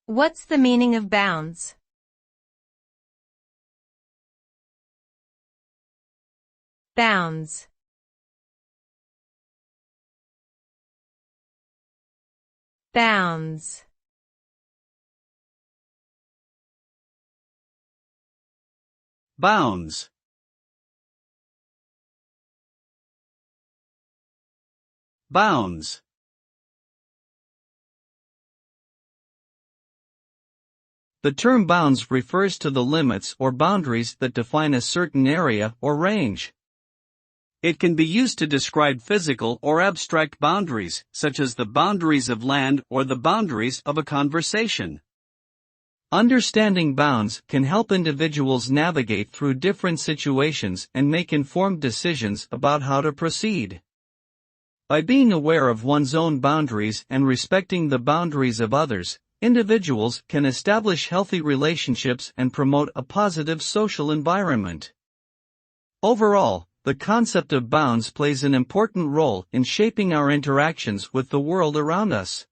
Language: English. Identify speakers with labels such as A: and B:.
A: What's the meaning of bounds? Bounds. Bounds.
B: Bounds. Bounds. The term bounds refers to the limits or boundaries that define a certain area or range. It can be used to describe physical or abstract boundaries, such as the boundaries of land or the boundaries of a conversation. Understanding bounds can help individuals navigate through different situations and make informed decisions about how to proceed. By being aware of one's own boundaries and respecting the boundaries of others, individuals can establish healthy relationships and promote a positive social environment. Overall, the concept of bounds plays an important role in shaping our interactions with the world around us.